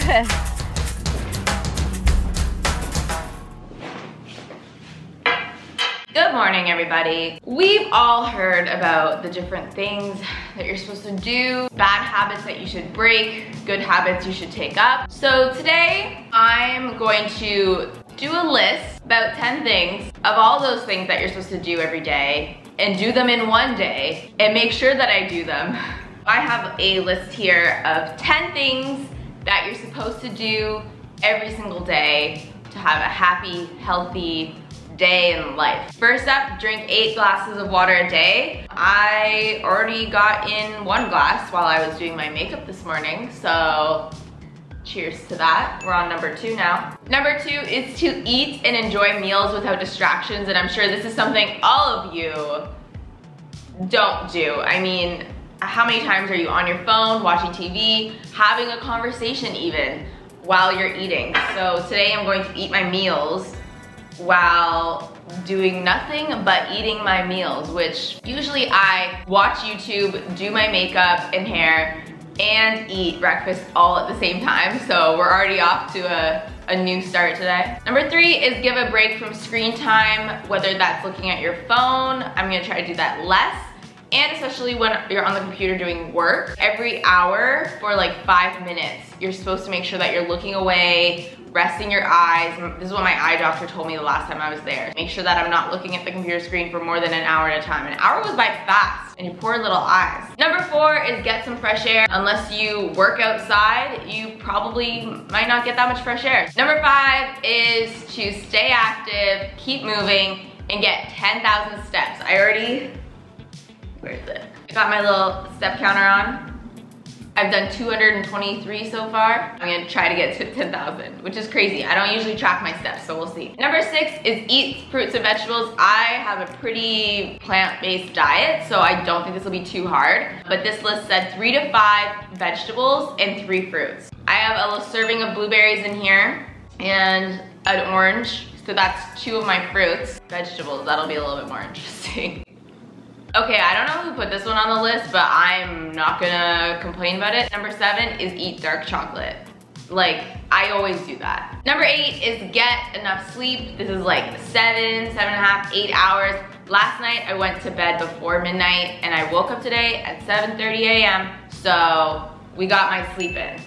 Good morning, everybody. We've all heard about the different things that you're supposed to do, bad habits that you should break, good habits you should take up. So today, I'm going to do a list about 10 things of all those things that you're supposed to do every day and do them in one day and make sure that I do them. I have a list here of 10 things that you're supposed to do every single day to have a happy, healthy day in life. First up, drink 8 glasses of water a day. I already got in 1 glass while I was doing my makeup this morning, so cheers to that. We're on number 2 now. Number 2 is to eat and enjoy meals without distractions, and I'm sure this is something all of you don't do. I mean, how many times are you on your phone, watching TV, having a conversation even while you're eating? So today I'm going to eat my meals while doing nothing but eating my meals, which usually I watch YouTube, do my makeup and hair, and eat breakfast all at the same time. So we're already off to a new start today. Number 3 is give a break from screen time, whether that's looking at your phone. I'm gonna try to do that less, and especially when you're on the computer doing work. Every hour for like 5 minutes, you're supposed to make sure that you're looking away, resting your eyes. This is what my eye doctor told me the last time I was there. Make sure that I'm not looking at the computer screen for more than an hour at a time. An hour goes by fast in your poor little eyes. Number 4 is get some fresh air. Unless you work outside, you probably might not get that much fresh air. Number 5 is to stay active, keep moving, and get 10,000 steps. Where is it? I got my little step counter on. I've done 223 so far. I'm gonna try to get to 10,000, which is crazy. I don't usually track my steps, so we'll see. Number 6 is eat fruits and vegetables. I have a pretty plant-based diet, so I don't think this will be too hard. But this list said 3 to 5 vegetables and 3 fruits. I have a little serving of blueberries in here and an orange. So that's 2 of my fruits. Vegetables, that'll be a little bit more interesting. Okay, I don't know who put this one on the list, but I'm not gonna complain about it. Number 7 is eat dark chocolate. Like, I always do that. Number 8 is get enough sleep. This is like 7, 7.5, 8 hours. Last night, I went to bed before midnight, and I woke up today at 7:30 a.m., so we got my sleep in.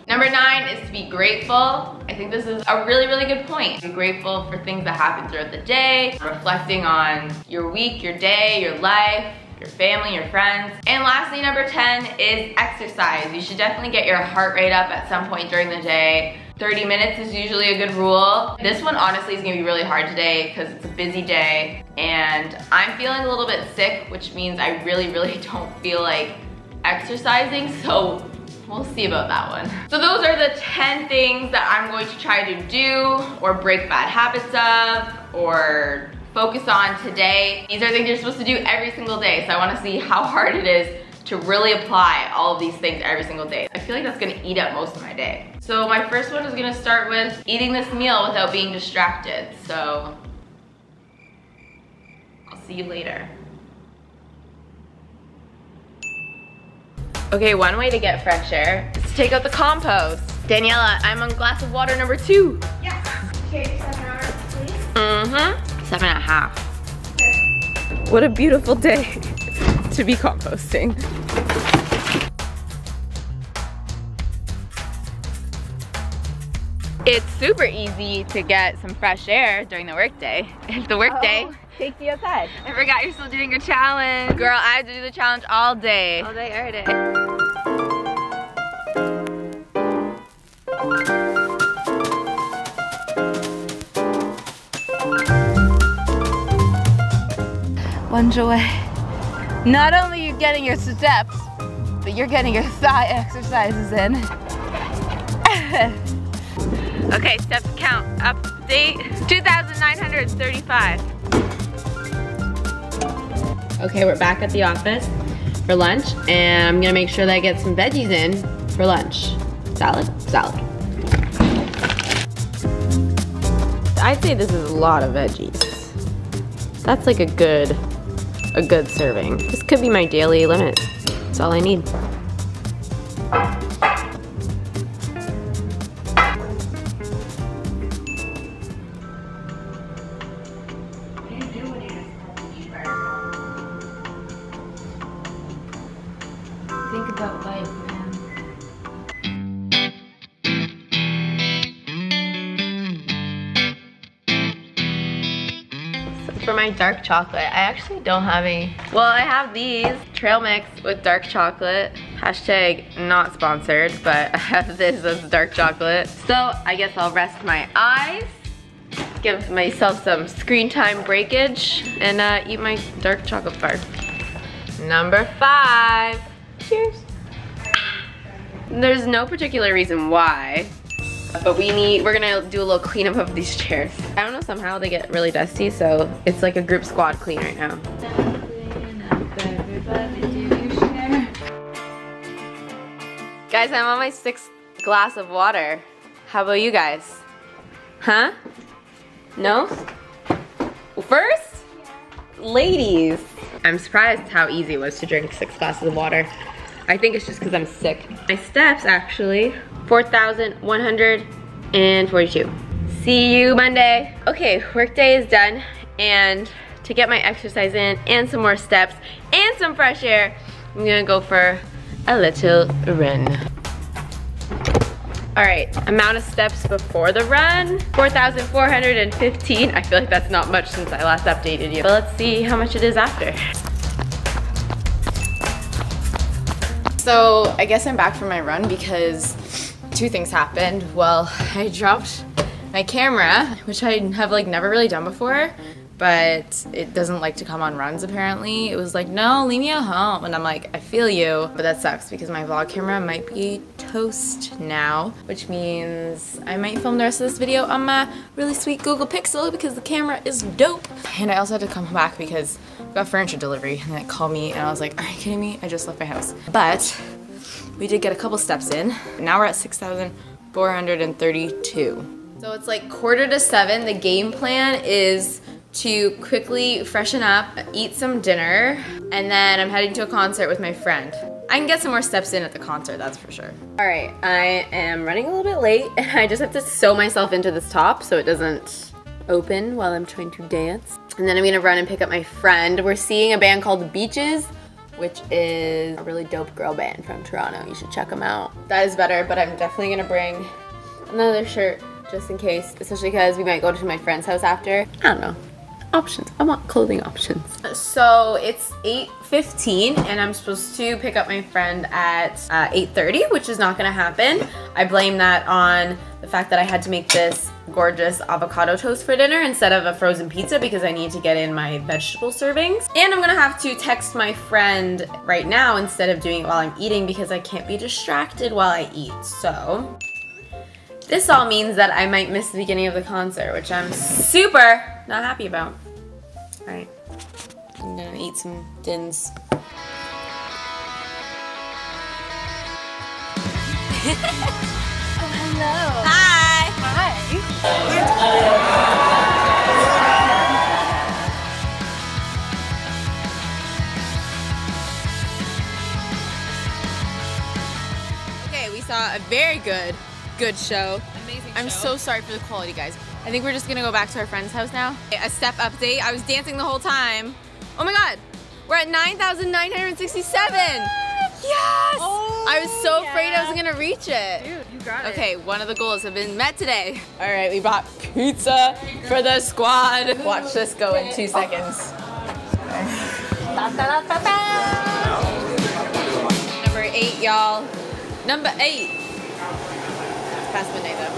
Number 9 is to be grateful. I think this is a really, really good point. Be grateful for things that happen throughout the day, reflecting on your week, your day, your life, your family, your friends. And lastly, number 10 is exercise. You should definitely get your heart rate up at some point during the day. 30 minutes is usually a good rule. This one honestly is gonna be really hard today because it's a busy day and I'm feeling a little bit sick, which means I really, really don't feel like exercising, so we'll see about that one. So those are the 10 things that I'm going to try to do or break bad habits of or focus on today. These are things you're supposed to do every single day, so I wanna see how hard it is to really apply all of these things every single day. I feel like that's gonna eat up most of my day. So my first one is gonna start with eating this meal without being distracted. So I'll see you later. Okay, one way to get fresh air is to take out the compost. Daniela, I'm on glass of water number 2. Yes. Okay, 7 hours, please. 7.5. Okay. What a beautiful day to be composting. It's super easy to get some fresh air during the workday. It's the workday. Take you outside. I forgot you're still doing your challenge. Girl, I have to do the challenge all day. All day, every day. One joy. Not only are you getting your steps, but you're getting your thigh exercises in. Okay, steps count. Update, 2,935. Okay, we're back at the office for lunch, and I'm gonna make sure that I get some veggies in for lunch. Salad? Salad. I'd say this is a lot of veggies. That's like a good serving. This could be my daily limit. That's all I need. about life, man. For my dark chocolate, I actually don't have any. Well, I have these trail mix with dark chocolate. Hashtag not sponsored, but I have this as dark chocolate. So I guess I'll rest my eyes, give myself some screen time breakage, and eat my dark chocolate bar. Number 5. Cheers. There's no particular reason why, but we're gonna do a little cleanup of these chairs. I don't know, somehow they get really dusty, so it's like a group squad clean right now. Guys, I'm on my 6th glass of water. How about you guys? Huh? No? First? Yeah. Ladies. I'm surprised how easy it was to drink 6 glasses of water. I think it's just because I'm sick. My steps actually, 4,142. See you Monday. Okay, workday is done, and to get my exercise in and some more steps and some fresh air, I'm gonna go for a little run. All right, amount of steps before the run, 4,415. I feel like that's not much since I last updated you, but let's see how much it is after. So I guess I'm back from my run because 2 things happened. Well, I dropped my camera, which I have like never really done before, but it doesn't like to come on runs apparently. It was like, no, leave me at home. And I'm like, I feel you, but that sucks because my vlog camera might be toast now, which means I might film the rest of this video on my really sweet Google Pixel because the camera is dope. And I also had to come back because I got furniture delivery and it called me and I was like, are you kidding me? I just left my house. But we did get a couple steps in. Now we're at 6,432. So it's like 6:45. The game plan is to quickly freshen up, eat some dinner, and then I'm heading to a concert with my friend. I can get some more steps in at the concert, that's for sure. All right, I am running a little bit late, and I just have to sew myself into this top so it doesn't open while I'm trying to dance. And then I'm gonna run and pick up my friend. We're seeing a band called The Beaches, which is a really dope girl band from Toronto. You should check them out. That is better, but I'm definitely gonna bring another shirt just in case, especially because we might go to my friend's house after. I don't know. Options. I want clothing options. So it's 8:15 and I'm supposed to pick up my friend at 8:30, which is not gonna happen. I blame that on the fact that I had to make this gorgeous avocado toast for dinner instead of a frozen pizza because I need to get in my vegetable servings. And I'm gonna have to text my friend right now instead of doing it while I'm eating because I can't be distracted while I eat. So this all means that I might miss the beginning of the concert, which I'm super not happy about. All right, I'm gonna eat some dins. Oh, hello. Hi. Hi. Okay, we saw a very good show. Amazing I'm so sorry for the quality, guys. I think we're just gonna go back to our friend's house now. A step update. I was dancing the whole time. Oh my god, we're at 9,967. Yes! Oh, I was so afraid I was gonna reach it. Dude, you got it. Okay, one of the goals have been met today. All right, we bought pizza for the squad. Watch this go in 2 seconds. Number 8, y'all. Number 8. It's past midnight though.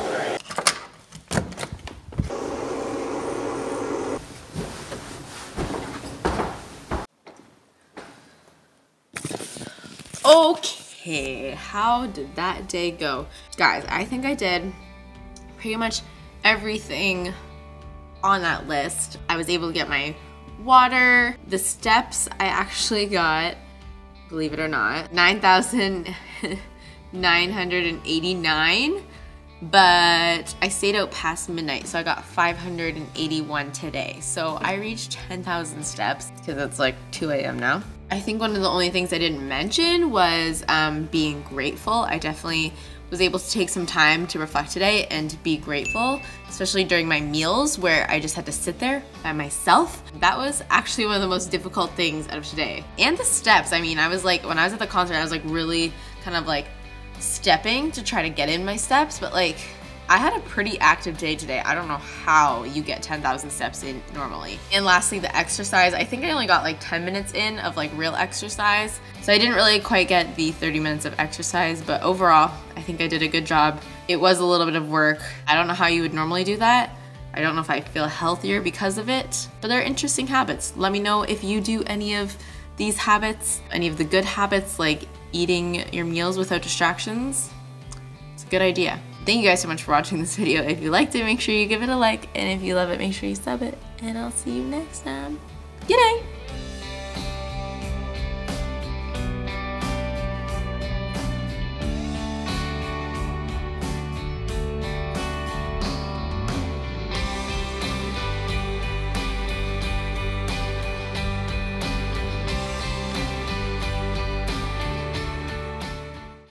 Okay, how did that day go? Guys, I think I did pretty much everything on that list. I was able to get my water. The steps I actually got, believe it or not, 9,989. but I stayed out past midnight, so I got 581 today. So I reached 10,000 steps because it's like 2 a.m. now. I think one of the only things I didn't mention was being grateful. I definitely was able to take some time to reflect today and be grateful, especially during my meals where I just had to sit there by myself. That was actually one of the most difficult things out of today. And the steps, I mean, I was like, when I was at the concert, I was like really kind of like stepping to try to get in my steps, but like I had a pretty active day today. I don't know how you get 10,000 steps in normally. And lastly, the exercise. I think I only got like 10 minutes in of like real exercise. So I didn't really quite get the 30 minutes of exercise, but overall, I think I did a good job. It was a little bit of work. I don't know how you would normally do that. I don't know if I feel healthier because of it, but they're interesting habits. Let me know if you do any of these habits, any of the good habits like eating your meals without distractions. It's a good idea. Thank you guys so much for watching this video. If you liked it, make sure you give it a like, and if you love it, make sure you sub it, and I'll see you next time. Good night!